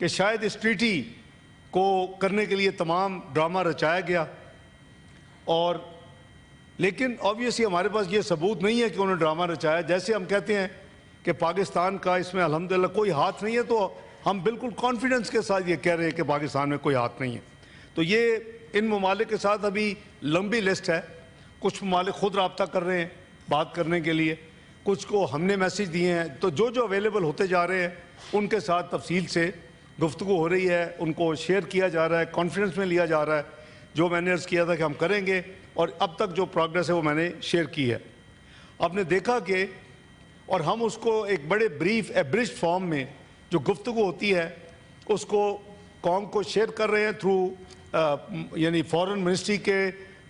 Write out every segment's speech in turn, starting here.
کہ شاید اس ٹریٹی کو کرنے کے لیے تمام ڈرامہ رچایا گیا، اور لیکن آبویسلی ہمارے پاس یہ ثبوت نہیں ہے کہ انہوں نے ڈرامہ رچایا۔ جیسے ہم کہتے ہیں کہ پاکستان کا اس میں الحمدللہ کوئی ہاتھ نہیں ہے، تو ہم بالکل کانفیڈنس کے ساتھ یہ کہہ رہے ہیں کہ پاکستان میں کوئی ہاتھ نہیں ہے۔ تو یہ ان ممالک کے ساتھ ابھی لمبی لسٹ ہے، کچھ ممالک خود رابطہ کر رہے ہیں بات کرنے کے لیے، کچھ کو ہم نے میسیج دیے ہیں، تو جو اویلیبل ہوتے جا رہے ہیں ان کے ساتھ تفصیل سے گفتگو ہو رہی ہے، ان کو شیئر کیا جا رہا ہے، کانفیڈنس میں لیا جا رہا ہے۔ جو میں نے عرض کیا تھا کہ ہم کریں گے، اور اب تک جو پروگرس ہے وہ میں نے شیئر کی ہے۔ آپ نے دیکھا کہ اور ہم اس کو ایک بڑے بریف ایبریج فارم میں جو گفتگو ہوتی ہے اس کو قوم کو شیئر کر رہے ہیں تھرو یعنی فارن منسٹری کے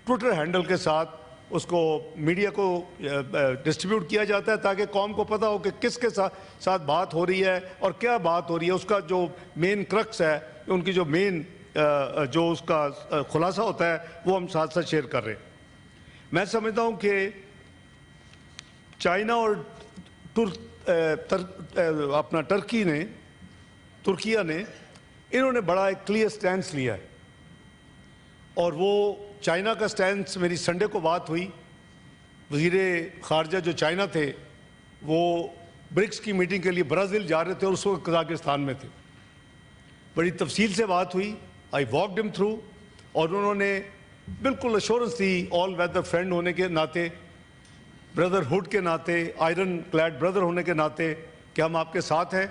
ٹویٹر ہینڈل کے ساتھ اس کو میڈیا کو ڈسٹریبیوٹ کیا جاتا ہے، تاکہ قوم کو پتہ ہو کہ کس کے ساتھ بات ہو رہی ہے اور کیا بات ہو رہی ہے، اس کا جو مین کرکس ہے، ان کی جو مین جو اس کا خلاصہ ہوتا ہے وہ ہم ساتھ ساتھ شیئر کر رہے ہیں۔ میں سمجھتا ہوں کہ چائنا اور ترکیہ نے انہوں نے بڑا ایک کلیئر سٹینس لیا ہے، اور وہ چائنا کا سٹینس، میری سنڈے کو بات ہوئی، وزیر خارجہ جو چائنا تھے وہ برکس کی میٹنگ کے لیے برازیل جا رہے تھے اور اس وقت قزاقستان میں تھے، بڑی تفصیل سے بات ہوئی، آئی واکڈ ہم تھرو، اور انہوں نے بالکل ایشورنس دی آل ویدر فرینڈ ہونے کے ناطے، بردرہڈ کے ناطے، آئرن کلیڈ بردر ہونے کے ناطے کہ ہم آپ کے ساتھ ہیں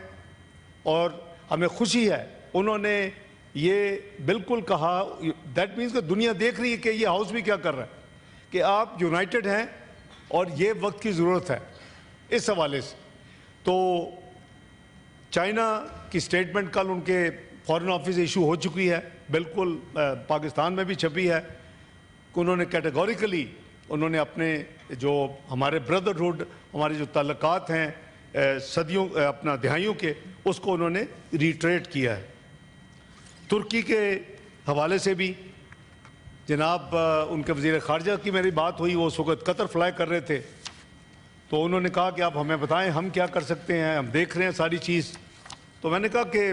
اور ہمیں خوشی ہے۔ انہوں نے یہ بالکل کہا، دیٹ مینس کہ دنیا دیکھ رہی ہے کہ یہ ہاؤس بھی کیا کر رہا ہے، کہ آپ یونائٹڈ ہیں اور یہ وقت کی ضرورت ہے اس حوالے سے۔ تو چائنا کی سٹیٹمنٹ کل ان کے فارن آفس ایشو ہو چکی ہے، بالکل پاکستان میں بھی چھپی ہے، کہ انہوں نے کیٹیگوریکلی انہوں نے اپنے جو ہمارے بردرہڈ، ہمارے جو تعلقات ہیں صدیوں اپنا دہائیوں کے، اس کو انہوں نے ریٹریٹ کیا ہے۔ ترکی کے حوالے سے بھی جناب ان کے وزیر خارجہ کی میری بات ہوئی، وہ اس وقت قطر فلائی کر رہے تھے، تو انہوں نے کہا کہ آپ ہمیں بتائیں ہم کیا کر سکتے ہیں، ہم دیکھ رہے ہیں ساری چیز۔ تو میں نے کہا کہ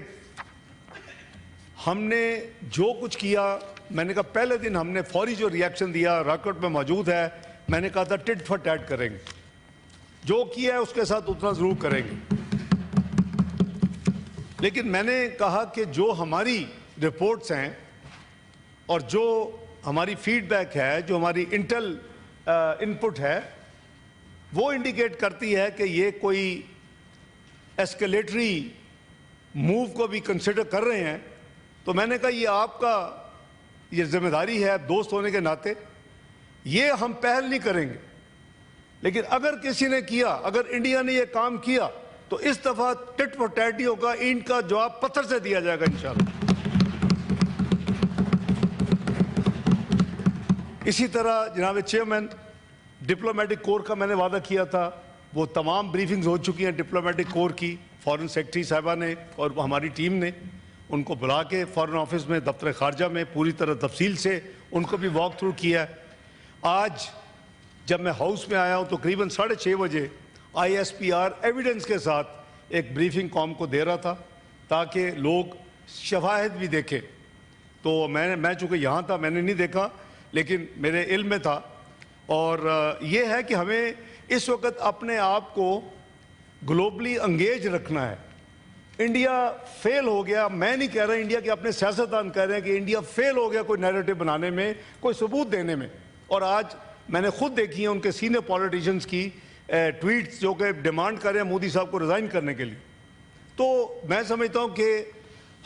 ہم نے جو کچھ کیا، میں نے کہا پہلے دن ہم نے فوری جو ریاکشن دیا، ریکارڈ میں موجود ہے، میں نے کہا تھا ٹٹ فار ٹیٹ کریں گے، جو کیا ہے اس کے ساتھ اتنا ضرور کریں گے۔ لیکن میں نے کہا کہ جو ہماری رپورٹس ہیں اور جو ہماری فیڈ بیک ہے، جو ہماری انٹل انپٹ ہے، وہ انڈیکیٹ کرتی ہے کہ یہ کوئی ایسکیلیٹری موو کو بھی کنسیڈر کر رہے ہیں۔ تو میں نے کہا یہ آپ کا یہ ذمہ داری ہے دوست ہونے کے ناطے، یہ ہم پہل نہیں کریں گے، لیکن اگر کسی نے کیا، اگر انڈیا نے یہ کام کیا تو اس دفعہ ٹٹ فار ٹیٹ ہی ہوگا، ان کا جواب پتھر سے دیا جائے گا انشاءاللہ۔ اسی طرح جناب چیئرمین، ڈپلومیٹک کور کا میں نے وعدہ کیا تھا، وہ تمام بریفنگز ہو چکی ہیں ڈپلومیٹک کور کی، فارن سیکرٹری صاحبہ نے اور ہماری ٹیم نے ان کو بلا کے فارن آفس میں، دفتر خارجہ میں پوری طرح تفصیل سے ان کو بھی واک تھرو کیا ہے۔ آج جب میں ہاؤس میں آیا ہوں تو تقریباً 6:30 بجے ISPR ایویڈنس کے ساتھ ایک بریفنگ قوم کو دے رہا تھا تاکہ لوگ شواہد بھی دیکھیں۔ تو میں چونکہ یہاں تھا میں نے نہیں دیکھا، لیکن میرے علم میں تھا، اور یہ ہے کہ ہمیں اس وقت اپنے آپ کو گلوبلی انگیج رکھنا ہے۔ انڈیا فیل ہو گیا، میں نہیں کہہ رہا انڈیا کے اپنے سیاستدان کہہ رہے ہیں کہ انڈیا فیل ہو گیا کوئی نیریٹو بنانے میں، کوئی ثبوت دینے میں، اور آج میں نے خود دیکھی ہیں ان کے سینئر پولیٹیشنز کی ٹویٹس جو کہ ڈیمانڈ کر رہے ہیں مودی صاحب کو ریزائن کرنے کے لیے۔ تو میں سمجھتا ہوں کہ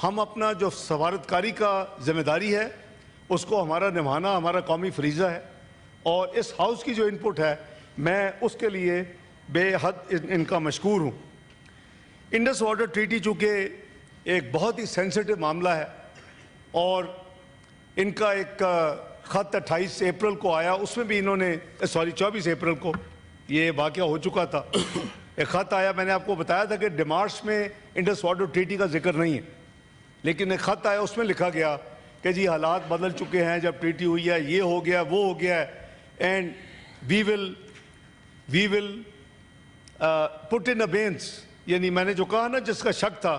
ہم اپنا جو سفارتکاری کا ذمہ داری ہے اس کو ہمارا نبھانا ہمارا قومی فریضہ ہے، اور اس ہاؤس کی جو انپٹ ہے میں اس کے لیے بے حد ان کا مشکور ہوں۔ انڈس واٹر ٹریٹی چونکہ ایک بہت ہی سینسٹیو معاملہ ہے، اور ان کا ایک خط 28 اپریل کو آیا، اس میں بھی انہوں نے 24 اپریل کو یہ واقعہ ہو چکا تھا، ایک خط آیا، میں نے آپ کو بتایا تھا کہ ڈیمارش میں انڈس واٹر ٹریٹی کا ذکر نہیں ہے، لیکن ایک خط آیا اس میں لکھا گیا کہ جی حالات بدل چکے ہیں، جب ٹریٹی ہوئی ہے یہ ہو گیا وہ ہو گیا ہے، اینڈ وی ول پٹ ان ابینس، یعنی میں نے جو کہا نا جس کا شک تھا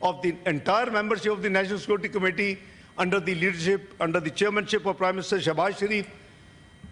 of the entire membership of the National Security Committee under the leadership, under the chairmanship of Prime Minister Shehbaz Sharif,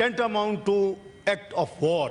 tantamount to act of war।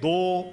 2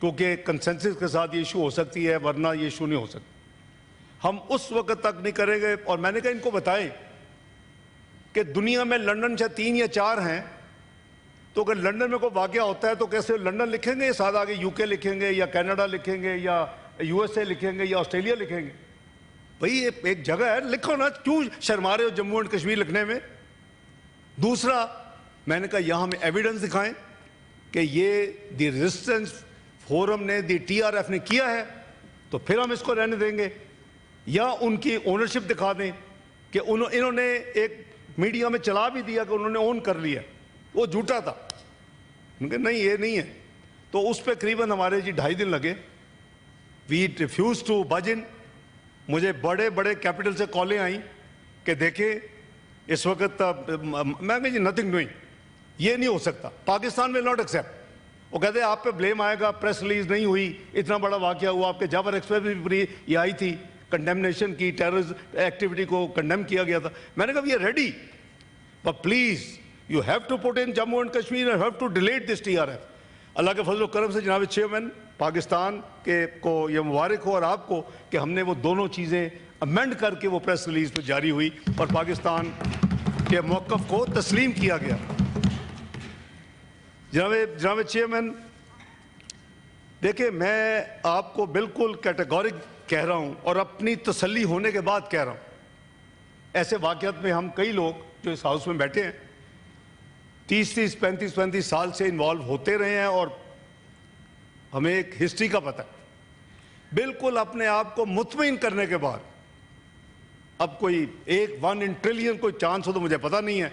کیونکہ کنسنسس کے ساتھ یہ ایشو ہو سکتی ہے، ورنہ یہ ایشو نہیں ہو سکتا۔ ہم اس وقت تک نہیں کریں گے۔ اور میں نے کہا ان کو بتائیں کہ دنیا میں لنڈن سے 3 یا 4 ہیں، تو اگر لنڈن میں کوئی واقعہ ہوتا ہے تو کیسے لنڈن لکھیں گے، ساتھ آگے یو کے لکھیں گے یا کینیڈا لکھیں گے یا یو ایس اے لکھیں گے یا آسٹریلیا لکھیں گے؟ بھئی ایک جگہ ہے، لکھو نا، کیوں شرما رہے ہو جموں اینڈ کشمیر لکھنے میں؟ دوسرا میں نے کہا یہاں ہمیں ایویڈنس دکھائیں کہ یہ دی ریزسٹنس فورم نے، دی ٹی آر ایف نے کیا ہے، تو پھر ہم اس کو رہنے دیں گے، یا ان کی اونرشپ دکھا دیں کہ انہوں نے ایک میڈیا میں چلا بھی دیا کہ انہوں نے اون کر لیا، وہ جھوٹا تھا۔ نہیں یہ نہیں ہے۔ تو اس پہ قریباً ہمارے 2.5 دن لگے۔ وی ریفیوز ٹو بج ان۔ مجھے بڑے بڑے کیپٹل سے کالیں آئیں کہ دیکھیں اس وقت میں کہا جی نتھنگ ڈوئنگ، یہ نہیں ہو سکتا، پاکستان ول ناٹ ایکسیپٹ۔ وہ کہتے ہیں آپ پہ بلیم آئے گا، پریس ریلیز نہیں ہوئی، اتنا بڑا واقعہ ہوا، آپ کے جابر ایکسپریس بھی یہ آئی تھی، کنڈیمنیشن کی، ٹیررز ایکٹیویٹی کو کنڈیم کیا گیا تھا۔ میں نے کہا we are ready, but please you have to put in Jammu and Kashmir and have to delete this T R F. Allah کے فضل و کرم سے جناب چیئرمین پاکستان کے کو یہ مبارک ہو، اور آپ کو، کہ ہم نے وہ دونوں چیزیں امینڈ کر کے وہ پریس ریلیز پہ جاری ہوئی اور پاکستان کے موقف کو تسلیم کیا گیا۔ جناب چیئرمین دیکھیں، میں آپ کو بالکل کیٹیگورک کہہ رہا ہوں اور اپنی تسلی ہونے کے بعد کہہ رہا ہوں، ایسے واقعات میں ہم کئی لوگ جو اس ہاؤس میں بیٹھے ہیں 30 35 سال سے انوالو ہوتے رہے ہیں، اور ہمیں ایک ہسٹری کا پتہ ہے۔ بالکل اپنے آپ کو مطمئن کرنے کے بعد، اب کوئی 1 in ٹریلین کوئی چانس ہو تو مجھے پتہ نہیں ہے،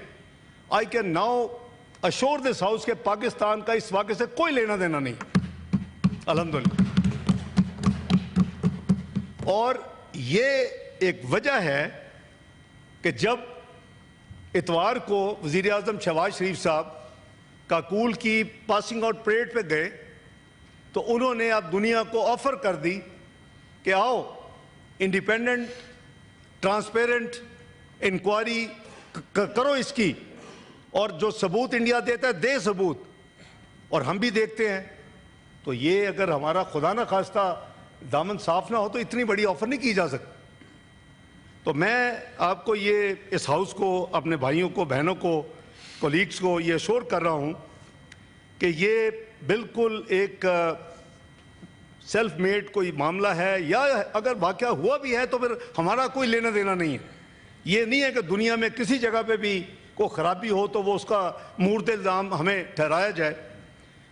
I can now assure this house کہ پاکستان کا اس واقعے سے کوئی لینا دینا نہیں، الحمدللہ۔ اور یہ ایک وجہ ہے کہ جب اتوار کو وزیر اعظم شہباز شریف صاحب کاکول کی پاسنگ آؤٹ پریڈ پہ گئے تو انہوں نے اب دنیا کو آفر کر دی کہ آؤ انڈیپینڈنٹ ٹرانسپیرنٹ انکوائری کرو اس کی، اور جو ثبوت انڈیا دیتا ہے دے ثبوت، اور ہم بھی دیکھتے ہیں۔ تو یہ اگر ہمارا خدا نہ خواستہ دامن صاف نہ ہو تو اتنی بڑی آفر نہیں کی جا سکتی۔ تو میں آپ کو یہ اس ہاؤس کو، اپنے بھائیوں کو، بہنوں کو، کولیگز کو یہ ایشور کر رہا ہوں کہ یہ بالکل ایک سیلف میڈ کوئی معاملہ ہے، یا اگر واقعہ ہوا بھی ہے تو پھر ہمارا کوئی لینا دینا نہیں ہے۔ یہ نہیں ہے کہ دنیا میں کسی جگہ پہ بھی کوئی خرابی ہو تو وہ اس کا مورد الزام ہمیں ٹھہرایا جائے۔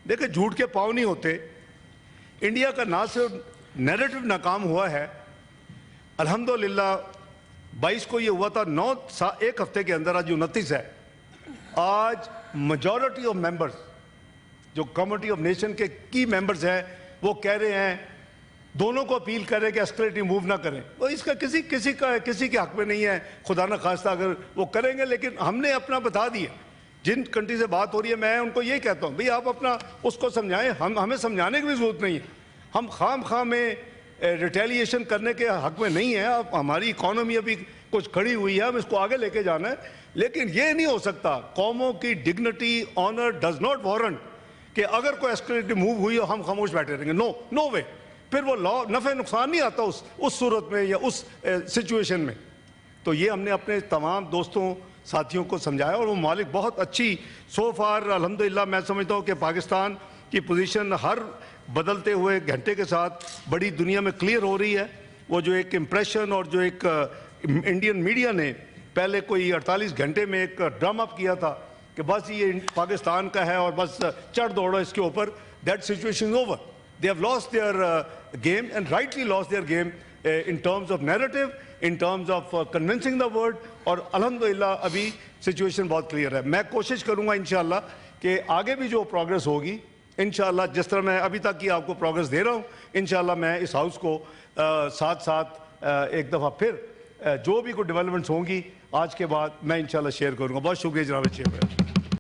دیکھیں جھوٹ کے پاؤں نہیں ہوتے۔ انڈیا کا نہ صرف نیریٹو ناکام ہوا ہے، الحمدللہ 22 کو یہ ہوا تھا، 1 ہفتے کے اندر، آج 29 ہے، آج میجورٹی آف ممبرز جو کمیونٹی آف نیشن کے کی ممبرز ہیں وہ کہہ رہے ہیں، دونوں کو اپیل کر رہے ہیں کہ اسکلیٹنگ موو نہ کریں۔ وہ اس کا کسی کے حق میں نہیں ہے، خدا نہ خواستہ اگر وہ کریں گے، لیکن ہم نے اپنا بتا دیا۔ جن کنٹری سے بات ہو رہی ہے میں ان کو یہی کہتا ہوں، بھئی آپ اپنا اس کو سمجھائیں، ہمیں سمجھانے کی بھی ضرورت نہیں ہے۔ ہم خواہ میں ریٹیلیشن کرنے کے حق میں نہیں ہے۔ ہماری اکانومی ابھی کچھ کھڑی ہوئی ہے، ہم اس کو آگے لے کے جانا ہے، لیکن یہ نہیں ہو سکتا۔ قوموں کی dignity, owner does not warrant کہ اگر کوئی اسکلیٹنگ موو ہوئی اور ہم خاموش بیٹھے رہیں گے۔ نو وے۔ پھر وہ نفع نقصان نہیں آتا اس صورت میں یا اس سچویشن میں۔ تو یہ ہم نے اپنے تمام دوستوں ساتھیوں کو سمجھایا، اور وہ ممالک بہت اچھی سو فار الحمدللہ میں سمجھتا ہوں کہ پاکستان کی پوزیشن ہر بدلتے ہوئے گھنٹے کے ساتھ بڑی دنیا میں کلیئر ہو رہی ہے۔ وہ جو ایک امپریشن اور جو ایک انڈین میڈیا نے پہلے کوئی 48 گھنٹے میں ایک ڈرام اپ کیا تھا کہ بس یہ پاکستان کا ہے اور بس چڑھ دوڑو اس کے اوپر، that situation is over. They have lost their game, and rightly lost their game in terms of narrative, in terms of convincing the world, اور الحمدللہ ابھی سچویشن بہت کلیئر ہے۔ میں کوشش کروں گا انشاءاللہ کہ آگے بھی جو پروگرس ہوگی انشاءاللہ، جس طرح میں ابھی تک کی آپ کو پروگرس دے رہا ہوں، انشاءاللہ میں اس ہاؤس کو ساتھ ایک دفعہ پھر جو بھی کوئی ڈیولپمنٹس ہوں گی آج کے بعد میں انشاءاللہ شیئر کروں گا۔ بہت شکریہ جناب چیئرمین۔